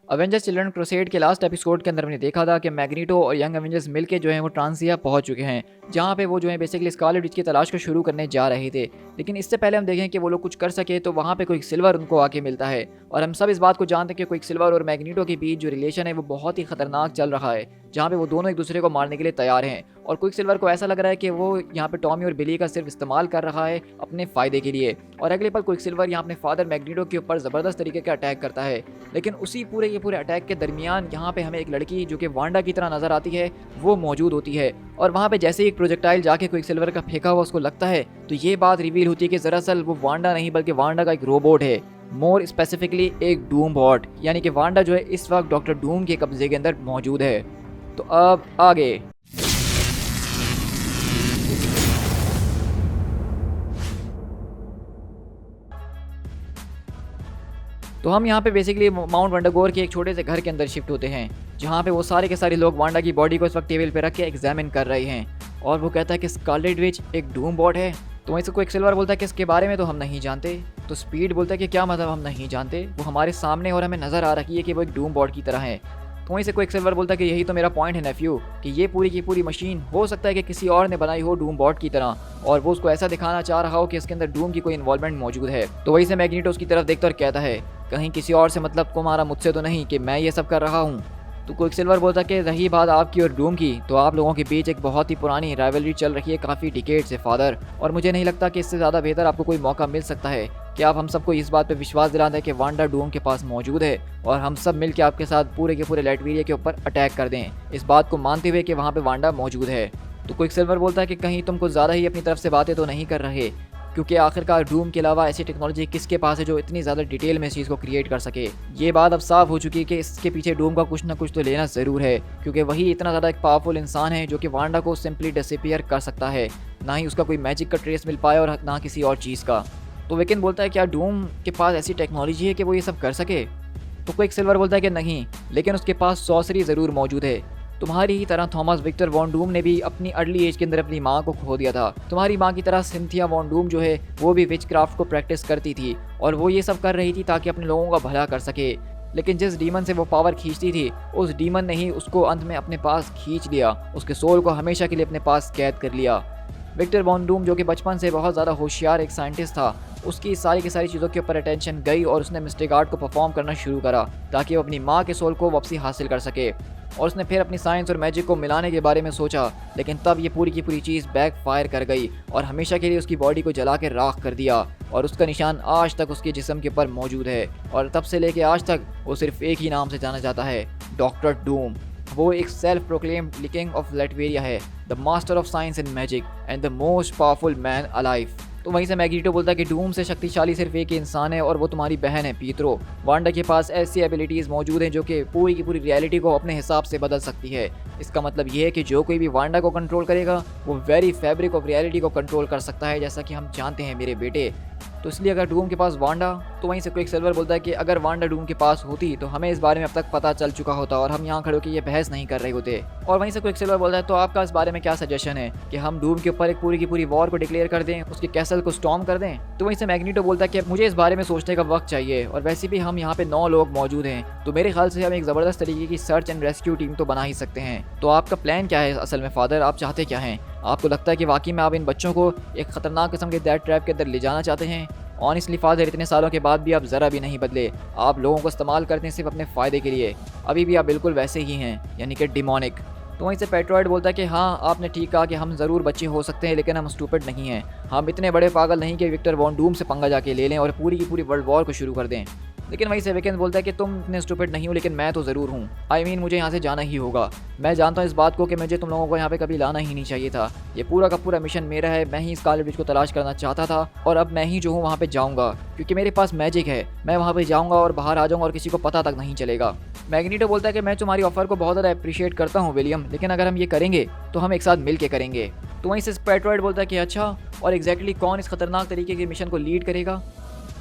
Avengers children crusade के last episode के अंदर हमने देखा था कि मैग्नीटो और यंग अवेंजर्स मिलके जो है वो ट्रांसिया पहुंच चुके हैं, जहां पे वो जो है बेसिकली स्कारलेट विच की तलाश को शुरू करने जा रहे थे। लेकिन इससे पहले हम देखें कि वो लोग कुछ कर सके तो वहां पे कोई सिल्वर उनको आके मिलता है, और हम सब इस बात को जानते हैं कि कोई सिल्वर और मैग्नीटो के बीच जो रिलेशन है वो बहुत ही खतरनाक चल रहा है, जहाँ पे वो दोनों एक दूसरे को मारने के लिए तैयार हैं। और क्विक सिल्वर को ऐसा लग रहा है कि वो यहाँ पे टॉमी और बिली का सिर्फ इस्तेमाल कर रहा है अपने फ़ायदे के लिए, और अगले पल क्विक सिल्वर यहाँ अपने फादर मैग्नीटो के ऊपर ज़बरदस्त तरीके का अटैक करता है। लेकिन उसी पूरे अटैक के दरमियान यहाँ पे हमें एक लड़की जो कि वांडा की तरह नज़र आती है वो मौजूद होती है, और वहाँ पे जैसे ही एक प्रोजेक्टाइल जाके क्विक सिल्वर का फेंका हुआ उसको लगता है तो ये बात रिवील होती है कि दरअसल वो वांडा नहीं बल्कि वांडा का एक रोबोट है, मोर स्पेसिफिकली एक डूम बॉट, यानी कि वांडा जो है इस वक्त डॉक्टर डूम के कब्जे के अंदर मौजूद है। तो अब आगे तो हम यहाँ पे बेसिकली माउंट वंडरगोर के एक छोटे से घर के अंदर शिफ्ट होते हैं, जहाँ पे वो सारे के सारे लोग वांडा की बॉडी को इस वक्त टेबल पे रख के एग्जामिन कर रहे हैं। और वो कहता है कि स्कारलेट विच एक डूम बॉट है। तो वहीं से कोई सिल्वर बोलता है कि इसके बारे में तो हम नहीं जानते। तो स्पीड बोलता है कि क्या मतलब हम नहीं जानते, वो हमारे सामने और हमें नज़र आ रही है कि वो एक डूम बॉट की तरह है। तो वहीं से कोई सिल्वर बोलता है कि यही तो मेरा पॉइंट है नेफ्यू, कि ये पूरी की पूरी मशीन हो सकता है कि किसी और ने बनाई हो डूम बॉट की तरह, और वो उसको ऐसा दिखाना चाह रहा हो कि इसके अंदर डूम की कोई इन्वॉल्वमेंट मौजूद है। तो वहीं से मैग्नीटो उसकी तरफ देखता और कहता है कहीं किसी और से मतलब तुम्हारा मुझसे तो नहीं कि मैं ये सब कर रहा हूँ। तो क्विक सिल्वर बोलता कि रही बात आपकी और डूम की, तो आप लोगों के बीच एक बहुत ही पुरानी राइवलरी चल रही है काफ़ी डिकेड से फादर, और मुझे नहीं लगता कि इससे ज़्यादा बेहतर आपको कोई मौका मिल सकता है कि आप हम सबको इस बात पे विश्वास दिला दें कि वांडा डूम के पास मौजूद है, और हम सब मिलकर आपके साथ पूरे के पूरे लैटवीरिया के ऊपर अटैक कर दें, इस बात को मानते हुए कि वहाँ पे वांडा मौजूद है। तो क्विक सिल्वर बोलता है कि कहीं तुम कुछ ज़्यादा ही अपनी तरफ से बातें तो नहीं कर रहे, क्योंकि आखिरकार डूम के अलावा ऐसी टेक्नोलॉजी किसके पास है जो इतनी ज़्यादा डिटेल में इस चीज़ को क्रिएट कर सके। ये बात अब साफ हो चुकी है कि इसके पीछे डूम का कुछ ना कुछ तो लेना ज़रूर है, क्योंकि वही इतना ज़्यादा एक पावरफुल इंसान है जो कि वांडा को सिंपली डिसअपीयर कर सकता है, ना ही उसका कोई मैजिक का ट्रेस मिल पाए और ना किसी और चीज़ का। तो विकिन बोलता है क्या डूम के पास ऐसी टेक्नोलॉजी है कि वो ये सब कर सके। तो क्विक सिल्वर बोलता है कि नहीं, लेकिन उसके पास सॉर्सरी ज़रूर मौजूद है। तुम्हारी ही तरह थॉमस विक्टर वॉन डूम ने भी अपनी अर्ली एज के अंदर अपनी माँ को खो दिया था। तुम्हारी माँ की तरह सिंथिया वॉन डूम जो है वो भी विच क्राफ्ट को प्रैक्टिस करती थी, और वो ये सब कर रही थी ताकि अपने लोगों का भला कर सके। लेकिन जिस डीमन से वो पावर खींचती थी उस डीमन ने ही उसको अंत में अपने पास खींच लिया, उसके सोल को हमेशा के लिए अपने पास कैद कर लिया। विक्टर वॉन डूम जो कि बचपन से बहुत ज़्यादा होशियार एक साइंटिस्ट था, उसकी सारी की सारी चीज़ों के ऊपर अटेंशन गई और उसने मिस्टिक आर्ट को परफॉर्म करना शुरू करा ताकि वो अपनी माँ के सोल को वापसी हासिल कर सके। और उसने फिर अपनी साइंस और मैजिक को मिलाने के बारे में सोचा, लेकिन तब ये पूरी की पूरी चीज़ बैक फायर कर गई और हमेशा के लिए उसकी बॉडी को जला के राख कर दिया, और उसका निशान आज तक उसके जिस्म के ऊपर मौजूद है। और तब से लेके आज तक वो सिर्फ एक ही नाम से जाना जाता है, डॉक्टर डूम। वो एक सेल्फ प्रोक्लेम्ड किंग ऑफ लैटवेरिया है, the master of science and magic and the most powerful man alive. तो वहीं से मैग्नीटो बोलता है कि डूम से शक्तिशाली सिर्फ एक ही इंसान है और वो तुम्हारी बहन है पीतरो। वांडा के पास ऐसी एबिलिटीज़ मौजूद हैं जो कि पूरी की पूरी रियलिटी को अपने हिसाब से बदल सकती है। इसका मतलब ये है कि जो कोई भी वांडा को कंट्रोल करेगा वो वेरी फैब्रिक ऑफ रियलिटी को कंट्रोल कर सकता है, जैसा कि हम जानते हैं मेरे बेटे। तो इसलिए अगर डूम के पास वांडा, तो वहीं से क्विक सिल्वर बोलता है कि अगर वांडा डूम के पास होती तो हमें इस बारे में अब तक पता चल चुका होता और हम यहाँ खड़े होकर ये बहस नहीं कर रहे होते। और वहीं से क्विक सिल्वर बोलता है तो आपका इस बारे में क्या सजेशन है कि हम डूम के ऊपर एक पूरी की पूरी वॉर को डिक्लेयर कर दें, उसके कैसल को स्टॉर्म कर दें। तो वहीं से मैग्नीटो बोलता है कि मुझे इस बारे में सोचने का वक्त चाहिए, और वैसे भी हम यहाँ पे 9 लोग मौजूद हैं, तो मेरे ख्याल से हम एक ज़बरदस्त तरीके की सर्च एंड रेस्क्यू टीम तो बना ही सकते हैं। तो आपका प्लान क्या है असल में फादर, आप चाहते क्या हैं? आपको लगता है कि वाकई में आप इन बच्चों को एक ख़तरनाक किस्म के डेथ ट्रैप के अंदर ले जाना चाहते हैं? ऑनेस्टली फादर, इतने सालों के बाद भी आप ज़रा भी नहीं बदले। आप लोगों को इस्तेमाल करते हैं सिर्फ अपने फ़ायदे के लिए। अभी भी आप बिल्कुल वैसे ही हैं, यानी कि डिमोनिक। तो वहीं से पेट्रॉइड बोलता है कि हाँ, आपने ठीक कहा कि हम ज़रूर बच्चे हो सकते हैं, लेकिन हम स्टूपिड नहीं हैं। हम इतने बड़े पागल नहीं कि विक्टर वॉन डूम से पंगा जाके ले लें और पूरी की पूरी वर्ल्ड वॉर को शुरू कर दें। लेकिन वहीं से विकेंड बोलता है कि तुम इतने स्टूपिड नहीं हो, लेकिन मैं तो ज़रूर हूँ। मुझे यहाँ से जाना ही होगा। मैं जानता हूँ इस बात को कि मुझे तुम लोगों को यहाँ पे कभी लाना ही नहीं चाहिए था। ये पूरा का पूरा मिशन मेरा है, मैं ही स्कारलेट विच को तलाश करना चाहता था, और अब मैं ही जो हूँ वहाँ पे जाऊँगा, क्योंकि मेरे पास मैजिक है। मैं वहाँ पे जाऊँगा और बाहर आ जाऊँगा और किसी को पता तक नहीं चलेगा। मैग्नीटो बोलता है कि मैं तुम्हारी ऑफर को बहुत ज़्यादा अप्रिशिएट करता हूँ विलियम, लेकिन अगर हम ये करेंगे तो हम एक साथ मिल के करेंगे। तो वहीं से पेट्रॉइड बोलता है कि अच्छा, और एग्जैक्टली कौन इस खतरनाक तरीके के मिशन को लीड करेगा?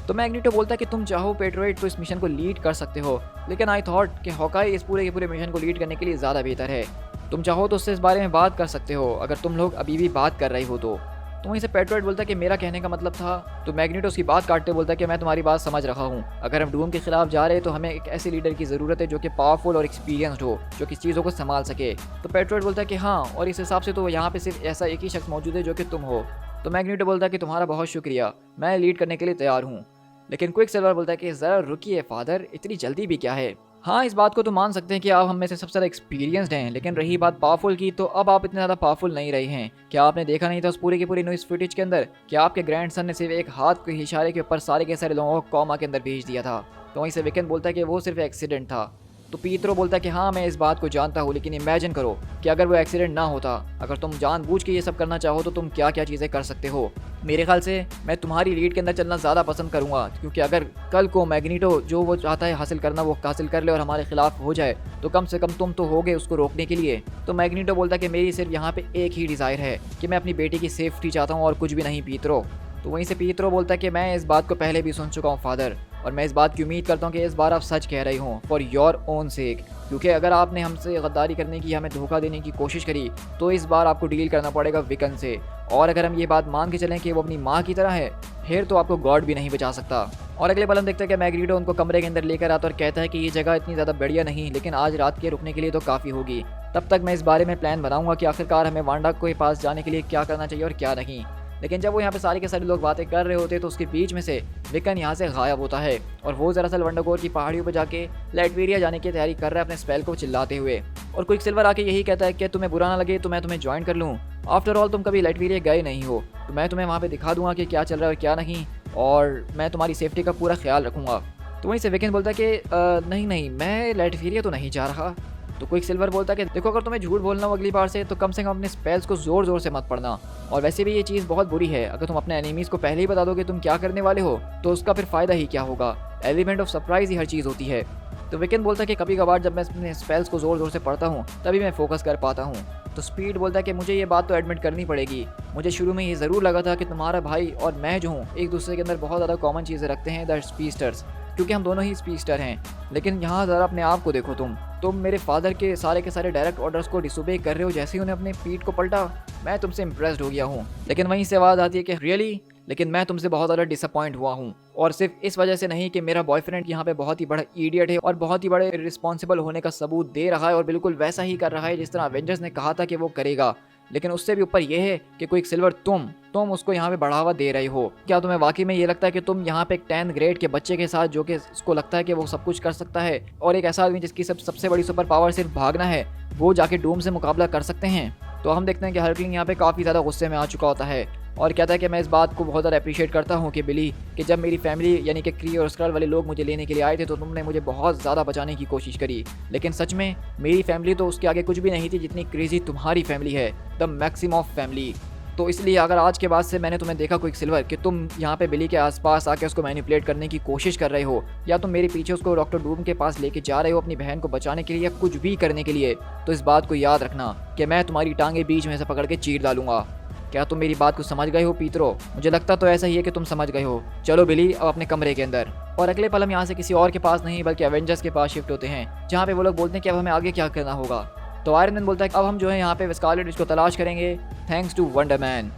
तो मैग्नीटो बोलता है कि तुम चाहो पेट्रोइड तो इस मिशन को लीड कर सकते हो, लेकिन आई थॉट कि हॉकाई इस पूरे के पूरे मिशन को लीड करने के लिए ज़्यादा बेहतर है। तुम चाहो तो उससे इस बारे में बात कर सकते हो, अगर तुम लोग अभी भी बात कर रहे हो तो। तो वहीं से पेट्रोइड बोलता है कि मेरा कहने का मतलब था। तो मैग्नीटो उसकी बात काटते बोलता है कि मैं तुम्हारी बात समझ रहा हूँ। अगर हम डूम के खिलाफ जा रहे हैं तो हमें एक ऐसे लीडर की ज़रूरत है जो कि पावरफुल और एक्सपीरियंस्ड हो, जो कि चीज़ों को संभाल सके। तो पेट्रोइड बोलता है कि हाँ, और इस हिसाब से तो यहाँ पे सिर्फ ऐसा एक ही शख्स मौजूद है जो कि तुम हो। तो मैग्नीटो बोलता है कि तुम्हारा बहुत शुक्रिया, मैं लीड करने के लिए तैयार हूँ। लेकिन क्विक सिल्वर बोलता है कि ज़रा रुकिए फादर, इतनी जल्दी भी क्या है। हाँ, इस बात को तो मान सकते हैं कि आप हम में से सबसे ज़्यादा एक्सपीरियंस्ड हैं, लेकिन रही बात पावरफुल की, तो अब आप इतने ज़्यादा पावरफुल नहीं रहे हैं। क्या आपने देखा नहीं था उस पूरे के पूरे न्यूज़ फुटेज के अंदर कि आपके ग्रैंडसन ने सिर्फ एक हाथ के इशारे के ऊपर सारे के सारे लोगों को कॉमा के अंदर भेज दिया था। तो वहीं से विकेन बोलता है कि वो सिर्फ एक्सीडेंट था। तो पीतरो बोलता है कि हाँ, मैं इस बात को जानता हूँ, लेकिन इमेजिन करो कि अगर वो एक्सीडेंट ना होता, अगर तुम जानबूझ के ये सब करना चाहो तो तुम क्या क्या चीज़ें कर सकते हो। मेरे ख्याल से मैं तुम्हारी लीड के अंदर चलना ज़्यादा पसंद करूँगा, क्योंकि अगर कल को मैग्नीटो जो वो चाहता है हासिल करना वो हासिल कर ले और हमारे खिलाफ हो जाए, तो कम से कम तुम तो होगे उसको रोकने के लिए। तो मैग्नीटो बोलता है कि मेरी सिर्फ यहाँ पे एक ही डिज़ायर है कि मैं अपनी बेटी की सेफ्टी चाहता हूँ और कुछ भी नहीं पीतरो। तो वहीं से पीतरो बोलता है कि मैं इस बात को पहले भी सुन चुका हूँ फादर, और मैं इस बात की उम्मीद करता हूँ कि इस बार आप सच कह रही हूँ फॉर योर ओन सेक, क्योंकि अगर आपने हमसे गद्दारी करने की, हमें धोखा देने की कोशिश करी, तो इस बार आपको डील करना पड़ेगा विकन से। और अगर हम ये बात मान के चलें कि वो अपनी माँ की तरह है, फिर तो आपको गॉड भी नहीं बचा सकता। और अगले पल हम देखते हैं कि मैग्नीटो उनको कमरे के अंदर लेकर आता और कहता है कि ये जगह इतनी ज़्यादा बढ़िया नहीं, लेकिन आज रात के रुकने के लिए तो काफ़ी होगी। तब तक मैं इस बारे में प्लान बनाऊंगा कि आखिरकार हमें वांडा के पास जाने के लिए क्या करना चाहिए और क्या नहीं। लेकिन जब वो यहाँ पे सारे के सारे लोग बातें कर रहे होते हैं तो उसके बीच में से विकन यहाँ से गायब होता है, और वो दरअसल वंडरगोर की पहाड़ियों पर जाके लैटवेरिया जाने की तैयारी कर रहा है अपने स्पेल को चिल्लाते हुए। और क्विक सिल्वर आके यही कहता है कि तुम्हें बुरा ना लगे तो मैं तुम्हें ज्वाइन कर लूँ। आफ्टर ऑल तुम कभी लैटवेरिया गए नहीं हो, तो मैं तुम्हें वहाँ पे दिखा दूंगा कि क्या चल रहा है और क्या नहीं, और मैं तुम्हारी सेफ्टी का पूरा ख्याल रखूँगा। तो वहीं से विकन बोलता है कि नहीं नहीं, मैं लैटवेरिया तो नहीं जा रहा। तो क्विक सिल्वर बोलता है कि देखो, अगर तुम्हें झूठ बोलना हो अगली बार से, तो कम से कम अपने स्पेल्स को ज़ोर ज़ोर से मत पढ़ना। और वैसे भी ये चीज़ बहुत बुरी है, अगर तुम अपने एनिमीज़ को पहले ही बता दो कि तुम क्या करने वाले हो, तो उसका फिर फ़ायदा ही क्या होगा। एलिमेंट ऑफ सरप्राइज़ ही हर चीज़ होती है। तो विकन बोलता है कि कभी कभार जब मैं अपने स्पेल्स को ज़ोर ज़ोर से पढ़ता हूँ तभी मैं फोकस कर पाता हूँ। तो स्पीड बोलता है कि मुझे ये बात तो एडमिट करनी पड़ेगी, मुझे शुरू में ये ज़रूर लगा था कि तुम्हारा भाई और मैं जो हूँ एक दूसरे के अंदर बहुत ज़्यादा कॉमन चीज़ें रखते हैं, द स्पीडस्टर्स, क्योंकि हम दोनों ही स्पीडस्टर हैं। लेकिन यहाँ ज़रा अपने आप को देखो, तुम मेरे फादर के सारे डायरेक्ट ऑर्डर्स को डिसोबे कर रहे हो। जैसे ही उन्हें अपने पीठ को पलटा, मैं तुमसे इंप्रेस्ड हो गया हूँ। लेकिन वहीं से आवाज़ आती है कि रियली, लेकिन मैं तुमसे बहुत ज़्यादा डिसअपॉइंट हुआ हूँ, और सिर्फ इस वजह से नहीं कि मेरा बॉयफ्रेंड यहाँ पे बहुत ही बड़ा इडियट है और बहुत ही बड़े रिस्पॉन्सिबल होने का सबूत दे रहा है और बिल्कुल वैसा ही कर रहा है जिस तरह एवेंजर्स ने कहा था कि वो करेगा, लेकिन उससे भी ऊपर यह है कि क्विक सिल्वर तुम उसको यहाँ पे बढ़ावा दे रहे हो। क्या तुम्हें वाकई में ये लगता है कि तुम यहाँ पे एक 10th ग्रेड के बच्चे के साथ, जो कि उसको लगता है कि वो सब कुछ कर सकता है, और एक ऐसा आदमी जिसकी सबसे बड़ी सुपर पावर सिर्फ भागना है, वो जाके डूम से मुकाबला कर सकते हैं? तो हम देखते हैं कि हल्कलिंग यहाँ पे काफ़ी ज़्यादा गुस्से में आ चुका होता है और कहता है कि मैं इस बात को बहुत ज़्यादा अप्रिशिएट करता हूँ कि बिली, कि जब मेरी फैमिली यानी कि क्री और स्क्रल वाले लोग मुझे लेने के लिए आए थे तो तुमने मुझे बहुत ज़्यादा बचाने की कोशिश करी, लेकिन सच में मेरी फैमिली तो उसके आगे कुछ भी नहीं थी जितनी क्रेजी तुम्हारी फैमिली है, द मैक्सिम ऑफ फैमिली। तो इसलिए अगर आज के बाद से मैंने तुम्हें देखा क्विक सिल्वर कि तुम यहाँ पे बिली के आसपास आके उसको मैनिपुलेट करने की कोशिश कर रहे हो, या तुम मेरे पीछे उसको डॉक्टर डूम के पास लेके जा रहे हो अपनी बहन को बचाने के लिए या कुछ भी करने के लिए, तो इस बात को याद रखना कि मैं तुम्हारी टांगे बीच में से पकड़ के चीर डालूंगा। क्या तुम मेरी बात को समझ गए हो पीतरो? मुझे लगता तो ऐसा ही है कि तुम समझ गए हो। चलो बिली, अब अपने कमरे के अंदर। और अगले पल हम यहाँ से किसी और के पास नहीं बल्कि एवेंजर्स के पास शिफ्ट होते हैं, जहाँ पे वो लोग बोलते हैं कि अब हमें आगे क्या करना होगा। तो आयरन मैन बोलता है कि अब हम जो है यहाँ पे स्कारलेट विच को तलाश करेंगे थैंक्स टू वंडर मैन।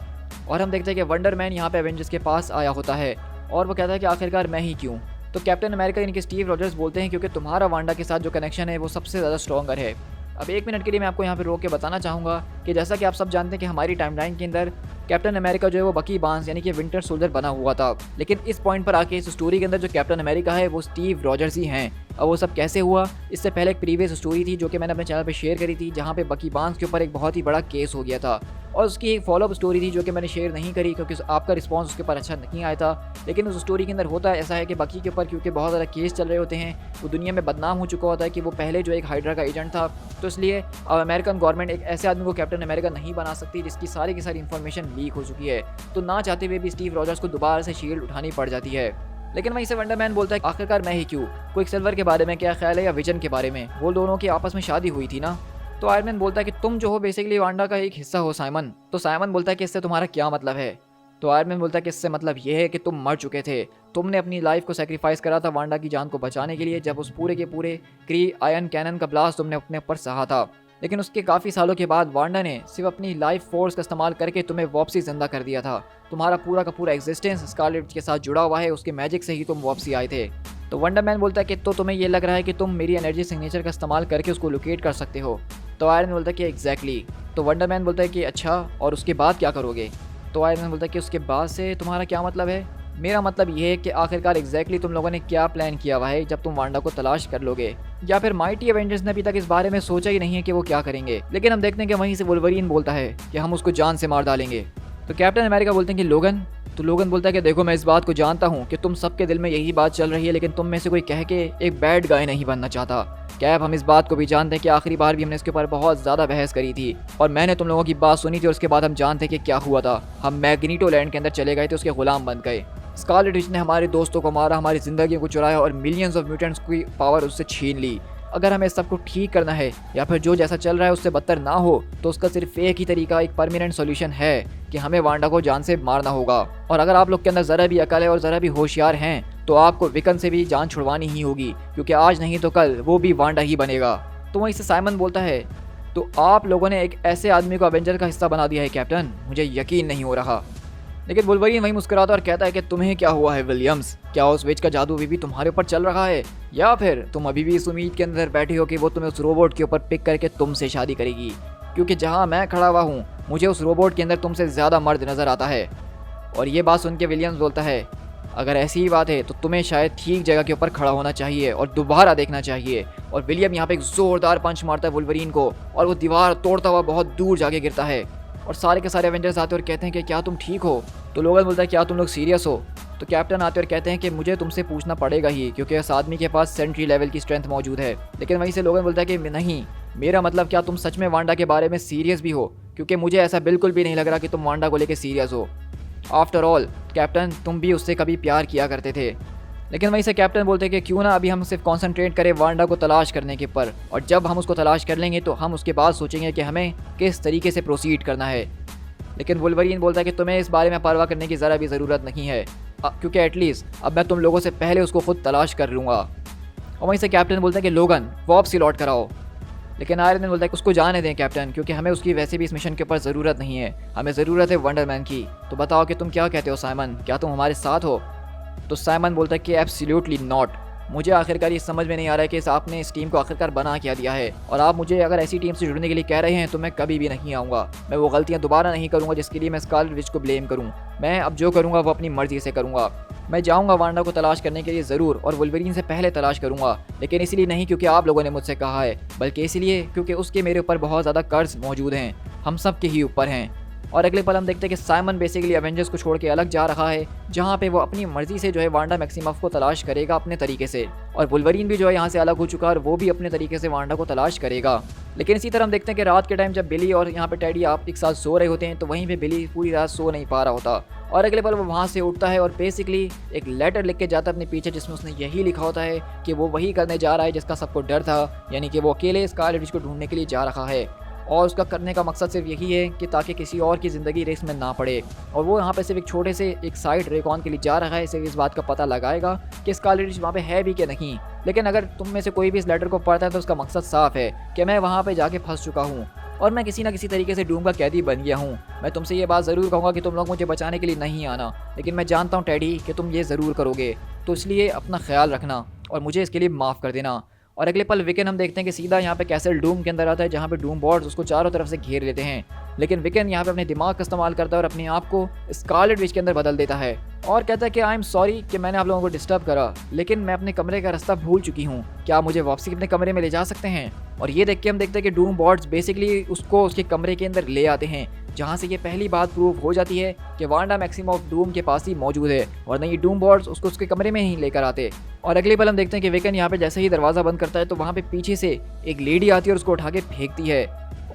और हम देखते हैं कि वंडर मैन यहाँ पे एवेंजर्स के पास आया होता है और वो कहता है कि आखिरकार मैं ही क्यों? तो कैप्टन अमेरिका यानी कि स्टीव रॉजर्स बोलते हैं क्योंकि तुम्हारा वांडा के साथ जो कनेक्शन है वो सबसे ज़्यादा स्ट्रॉन्गर है। अब 1 मिनट के लिए मैं आपको यहाँ पे रोक के बताना चाहूँगा कि जैसा कि आप सब जानते हैं कि हमारी टाइमलाइन के अंदर कैप्टन अमेरिका जो है वो बकी बार्न्स यानी कि विंटर सोल्जर बना हुआ था, लेकिन इस पॉइंट पर आके इस स्टोरी के अंदर जो कैप्टन अमेरिका है वो स्टीव रॉजर्स ही हैं। अब वो सब कैसे हुआ, इससे पहले एक प्रीवियस स्टोरी थी जो कि मैंने अपने चैनल पे शेयर करी थी, जहाँ पे बकी बार्न्स के ऊपर एक बहुत ही बड़ा केस हो गया था और उसकी एक फॉलोअप स्टोरी थी जो कि मैंने शेयर नहीं करी क्योंकि आपका रिस्पांस उसके ऊपर अच्छा नहीं आया था। लेकिन उस स्टोरी के अंदर होता ऐसा है कि बकी के ऊपर क्योंकि बहुत ज़्यादा केस चल रहे होते हैं, वो दुनिया में बदनाम हो चुका होता है कि वो पहले जो एक हाइड्रा का एजेंट था, तो इसलिए अब अमेरिकन गवर्नमेंट एक ऐसे आदमी को कैप्टन अमेरिका नहीं बना सकती जिसकी सारी की सारी इन्फॉर्मेशन लीक हो चुकी है। तो ना चाहते हुए भी स्टीव रॉजर्स को दोबारा से शील्ड उठानी पड़ जाती है। लेकिन वहीं से वंडर मैन बोलता है आखिरकार मैं ही क्यों? क्विक सिल्वर के बारे में क्या ख्याल है या विजन के बारे में? वो दोनों की आपस में शादी हुई थी ना। तो आयरन मैन बोलता है कि तुम जो हो बेसिकली वांडा का एक हिस्सा हो साइमन। तो साइमन बोलता है कि इससे तुम्हारा क्या मतलब है? तो आयरन मैन बोलता है कि इससे मतलब ये है कि तुम मर चुके थे, तुमने अपनी लाइफ को सेक्रीफाइस करा था वांडा की जान को बचाने के लिए, जब उस पूरे के पूरे क्री आयन कैनन का ब्लास्ट तुमने अपने ऊपर सहा था। लेकिन उसके काफ़ी सालों के बाद वांडा ने सिर्फ अपनी लाइफ फोर्स का इस्तेमाल करके तुम्हें वापसी जिंदा कर दिया था। तुम्हारा पूरा का पूरा एग्जिस्टेंस स्कारलेट विच के साथ जुड़ा हुआ है, उसके मैजिक से ही तुम वापसी आए थे। तो वंडर मैन बोलता है कि तो तुम्हें ये लग रहा है कि तुम मेरी एनर्जी सिग्नेचर का इस्तेमाल करके उसको लोकेट कर सकते हो। तो आयरन बोलता है कि एग्जैक्टली। तो वंडर मैन बोलता है कि अच्छा, और उसके बाद क्या करोगे? तो आयरन मैन बोलता है कि उसके बाद से तुम्हारा क्या मतलब है? मेरा मतलब ये है कि आखिरकार एग्जैक्टली तुम लोगों ने क्या प्लान किया हुआ है जब तुम वांडा को तलाश कर लोगे, या फिर माइटी एवेंजर्स ने अभी तक इस बारे में सोचा ही नहीं है कि वो क्या करेंगे। लेकिन हम देखते हैं कि वहीं से वुल्वरीन बोलता है कि हम उसको जान से मार डालेंगे। तो कैप्टन अमेरिका बोलते हैं कि लोगन। तो लोगन बोलता है कि देखो, मैं इस बात को जानता हूँ कि तुम सबके दिल में यही बात चल रही है, लेकिन तुम में से कोई कह के एक बैड गाय नहीं बनना चाहता। कैप, हम इस बात को भी जानते हैं कि आखिरी बार भी हमने इसके ऊपर बहुत ज़्यादा बहस करी थी और मैंने तुम लोगों की बात सुनी थी और उसके बाद हम जानते हैं कि क्या हुआ था। हम मैग्नीटो लैंड के अंदर चले गए थे, उसके गुलाम बन गए। स्कारलेट विच ने हमारे दोस्तों को मारा, हमारी ज़िंदगियों को चुराया और मिलियंस ऑफ म्यूटेंट्स की पावर उससे छीन ली। अगर हमें सबको ठीक करना है या फिर जो जैसा चल रहा है उससे बदतर ना हो, तो उसका सिर्फ एक ही तरीका, एक परमानेंट सॉल्यूशन है कि हमें वांडा को जान से मारना होगा। और अगर आप लोग के अंदर ज़रा भी अकल है और ज़रा भी होशियार हैं तो आपको विकन से भी जान छुड़वानी ही होगी, क्योंकि आज नहीं तो कल वो भी वांडा ही बनेगा। तो वहीं से साइमन बोलता है, तो आप लोगों ने एक ऐसे आदमी को अवेंजर का हिस्सा बना दिया है कैप्टन, मुझे यकीन नहीं हो रहा। लेकिन वुल्वरीन वहीं मुस्कुराता और कहता है कि तुम्हें क्या हुआ है विलियम्स? क्या उस विच का जादू अभी भी तुम्हारे ऊपर चल रहा है, या फिर तुम अभी भी इस उम्मीद के अंदर बैठे हो कि वो तुम्हें उस रोबोट के ऊपर पिक करके तुमसे शादी करेगी? क्योंकि जहाँ मैं खड़ा हुआ हूँ मुझे उस रोबोट के अंदर तुमसे ज़्यादा मर्द नज़र आता है। और ये बात सुन के विलियम्स बोलता है, अगर ऐसी ही बात है तो तुम्हें शायद ठीक जगह के ऊपर खड़ा होना चाहिए और दोबारा देखना चाहिए। और विलियम यहाँ पे एक ज़ोरदार पंच मारता है वुल्वरीन को और वो दीवार तोड़ता हुआ बहुत दूर जाके गिरता है। और सारे के सारे एवेंजर्स आते और कहते हैं कि क्या तुम ठीक हो? तो लोगन बोलता है, क्या तुम लोग सीरियस हो? तो कैप्टन आते और कहते हैं कि मुझे तुमसे पूछना पड़ेगा ही, क्योंकि इस आदमी के पास सेंट्री लेवल की स्ट्रेंथ मौजूद है। लेकिन वहीं से लोगन बोलता है कि नहीं, मेरा मतलब क्या तुम सच में वांडा के बारे में सीरियस भी हो? क्योंकि मुझे ऐसा बिल्कुल भी नहीं लग रहा कि तुम वांडा को लेकर सीरियस हो। आफ्टर ऑल कैप्टन, तुम भी उससे कभी प्यार किया करते थे। लेकिन वहीं से कैप्टन बोलते हैं कि क्यों ना अभी हम सिर्फ कंसंट्रेट करें वांडा को तलाश करने के ऊपर, और जब हम उसको तलाश कर लेंगे तो हम उसके बाद सोचेंगे कि हमें किस तरीके से प्रोसीड करना है। लेकिन वुल्वरीन बोलता है कि तुम्हें इस बारे में परवाह करने की ज़रा भी ज़रूरत नहीं है, क्योंकि एटलीस्ट अब मैं तुम लोगों से पहले उसको खुद तलाश कर लूँगा। और वहीं से कैप्टन बोलता है कि लोगन, वापसी लौट कर आओ। लेकिन आयरन मैन बोलता है कि उसको जाने दें कैप्टन, क्योंकि हमें उसकी वैसे भी इस मिशन के ऊपर ज़रूरत नहीं है, हमें ज़रूरत है वंडर मैन की। तो बताओ कि तुम क्या कहते हो साइमन, क्या तुम हमारे साथ हो? तो साइमन बोलता है कि एब्सोल्युटली नॉट। मुझे आखिरकार ये समझ में नहीं आ रहा है कि आपने इस टीम को आखिरकार बना क्या दिया है, और आप मुझे अगर ऐसी टीम से जुड़ने के लिए कह रहे हैं तो मैं कभी भी नहीं आऊँगा। मैं वो गलतियाँ दोबारा नहीं करूँगा जिसके लिए मैं स्कारलेट विच को ब्लेम करूँ। मैं अब जो करूँगा वो अपनी मर्जी से करूँगा। मैं जाऊँगा वांडा को तलाश करने के लिए ज़रूर, और वुल्वरीन से पहले तलाश करूँगा, लेकिन इसलिए नहीं क्योंकि आप लोगों ने मुझसे कहा है, बल्कि इसलिए क्योंकि उसके मेरे ऊपर बहुत ज़्यादा कर्ज मौजूद हैं, हम सब के ही ऊपर हैं। और अगले पल हम देखते हैं कि साइमन बेसिकली एवेंजर्स को छोड़ के अलग जा रहा है, जहाँ पे वो अपनी मर्जी से जो है वांडा मैक्सिमफ को तलाश करेगा अपने तरीके से, और वुल्वरीन भी जो है यहाँ से अलग हो चुका है और वो भी अपने तरीके से वांडा को तलाश करेगा। लेकिन इसी तरह हम देखते हैं कि रात के टाइम जब बिली और यहाँ पे टेडी आप एक साथ सो रहे होते हैं, तो वहीं पे बिली पूरी रात सो नहीं पा रहा होता, और अगले पल वो वहाँ से उठता है और बेसिकली एक लेटर लिख के जाता है अपने पीछे, जिसमें उसने यही लिखा होता है कि वो वही करने जा रहा है जिसका सबको डर था, यानी कि वो अकेले स्कारलेट विच को ढूंढने के लिए जा रहा है। और उसका करने का मकसद सिर्फ यही है कि ताकि किसी और की ज़िंदगी रिस्क में ना पड़े। और वो यहाँ पे सिर्फ एक छोटे से एक साइड रेकॉन के लिए जा रहा है, सिर्फ इस बात का पता लगाएगा कि स्कारलेट विच वहाँ पे है भी कि नहीं। लेकिन अगर तुम में से कोई भी इस लेटर को पढ़ता है तो उसका मकसद साफ है कि मैं वहाँ पे जाके फंस चुका हूँ और मैं किसी ना किसी तरीके से डूम का कैदी बन गया हूँ। मैं तुमसे ये बात ज़रूर कहूँगा कि तुम लोग मुझे बचाने के लिए नहीं आना, लेकिन मैं जानता हूँ टेडी कि तुम ये ज़रूर करोगे, तो इसलिए अपना ख्याल रखना और मुझे इसके लिए माफ़ कर देना। और अगले पल विकन हम देखते हैं कि सीधा यहाँ पे कैसल डूम के अंदर आता है, जहाँ पे डूम बॉर्ड्स उसको चारों तरफ से घेर लेते हैं। लेकिन विकन यहाँ पे अपने दिमाग का इस्तेमाल करता है और अपने आप को स्कारलेट विच के अंदर बदल देता है और कहता है कि आई एम सॉरी कि मैंने आप लोगों को डिस्टर्ब करा, लेकिन मैं अपने कमरे का रास्ता भूल चुकी हूँ, क्या मुझे वापसी अपने कमरे में ले जा सकते हैं? और ये देख के हम देखते हैं कि डूम बॉर्ड्स बेसिकली उसको उसके कमरे के अंदर ले आते हैं, जहाँ से ये पहली बात प्रूव हो जाती है कि वांडा मैक्सिमम डूम के पास ही मौजूद है, और नहीं डूम बॉर्ड्स उसको उसके कमरे में ही लेकर आते। और अगले पल हम देखते हैं कि विकन यहाँ पे जैसे ही दरवाज़ा बंद करता है तो वहाँ पे पीछे से एक लेडी आती है और उसको उठा के फेंकती है,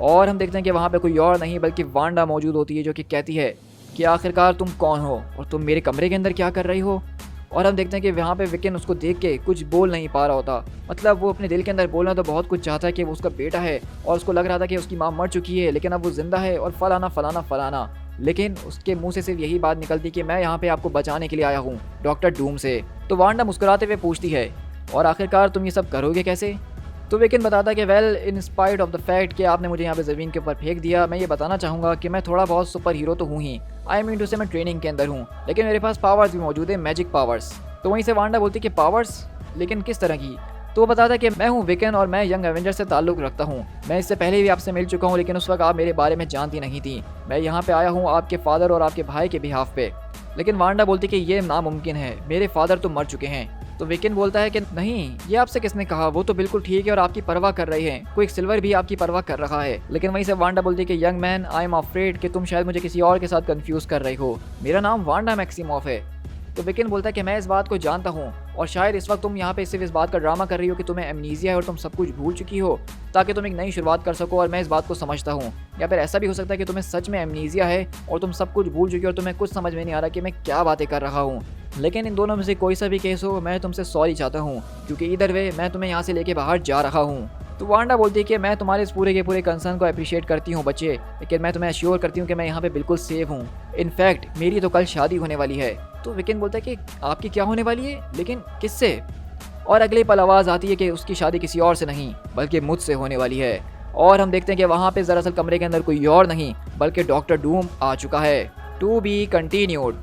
और हम देखते हैं कि वहाँ पे कोई और नहीं बल्कि वांडा मौजूद होती है, जो कि कहती है कि आखिरकार तुम कौन हो और तुम मेरे कमरे के अंदर क्या कर रही हो। और हम देखते हैं कि वहाँ पे विकन उसको देख के कुछ बोल नहीं पा रहा होता, मतलब वो अपने दिल के अंदर बोलना तो बहुत कुछ चाहता है कि वो उसका बेटा है और उसको लग रहा था कि उसकी माँ मर चुकी है लेकिन अब वो जिंदा है और फलाना फलाना फलाना, लेकिन उसके मुंह से सिर्फ यही बात निकलती कि मैं यहाँ पे आपको बचाने के लिए आया हूँ डॉक्टर डूम से। तो वांडा मुस्कुराते हुए पूछती है और आखिरकार तुम ये सब करोगे कैसे? तो विकन बताता है कि well in spite of the fact कि आपने मुझे यहाँ पे ज़मीन के ऊपर फेंक दिया, मैं ये बताना चाहूँगा कि मैं थोड़ा बहुत सुपर हीरो तो हूँ ही, आई मीन टू से मैं ट्रेनिंग के अंदर हूँ, लेकिन मेरे पास पावर्स भी मौजूद है, मैजिक पावर्स। तो वहीं से वांडा बोलती है कि पावर्स, लेकिन किस तरह की? तो वो बताता है कि मैं हूँ विकन और मैं यंग एवेंजर से ताल्लुक़ रखता हूँ। मैं इससे पहले भी आपसे मिल चुका हूँ, लेकिन उस वक्त आप मेरे बारे में जानती नहीं थी। मैं यहाँ पे आया हूँ आपके फादर और आपके भाई के बिहाफ पे। लेकिन वांडा बोलती कि ये नामुमकिन है, मेरे फादर तो मर चुके हैं। तो विकन बोलता है कि नहीं, ये आपसे किसने कहा, वो तो बिल्कुल ठीक है और आपकी परवाह कर रही है, क्विक सिल्वर भी आपकी परवाह कर रहा है। लेकिन वहीं से वांडा बोलती है कि young man, I am afraid कि तुम शायद मुझे किसी और के साथ कंफ्यूज कर रही हो, मेरा नाम वांडा मैक्सिमोफ है। तो विकन बोलता है कि मैं इस बात को जानता हूँ और शायद इस वक्त तुम यहाँ पे सिर्फ इस बात का ड्रामा कर रही हो कि तुम्हें एमनीजिया है और तुम सब कुछ भूल चुकी हो ताकि तुम एक नई शुरुआत कर सको, और मैं इस बात को समझता हूँ। या फिर ऐसा भी हो सकता है कि तुम्हें सच में एमनीजिया है और तुम सब कुछ भूल चुकी हो और तुम्हें कुछ समझ में नहीं आ रहा कि मैं क्या बातें कर रहा हूँ। लेकिन इन दोनों में से कोई सा भी केस हो, मैं तुमसे सॉरी चाहता हूँ, क्योंकि इधर वे मैं तुम्हें यहाँ से लेके बाहर जा रहा हूँ। तो वांडा बोलती है कि मैं तुम्हारे इस पूरे के पूरे कंसर्न को अप्रिशिएट करती हूँ बच्चे, लेकिन मैं तुम्हें अश्योर करती हूँ कि मैं यहाँ पे बिल्कुल सेफ हूँ। इनफैक्ट मेरी तो कल शादी होने वाली है। तो विकन बोलता है कि आपकी क्या होने वाली है, लेकिन किससे? और अगले पल आवाज़ आती है कि उसकी शादी किसी और से नहीं बल्कि मुझसे होने वाली है। और हम देखते हैं कि वहाँ पे दरअसल कमरे के अंदर कोई और नहीं बल्कि डॉक्टर डूम आ चुका है। To be continued.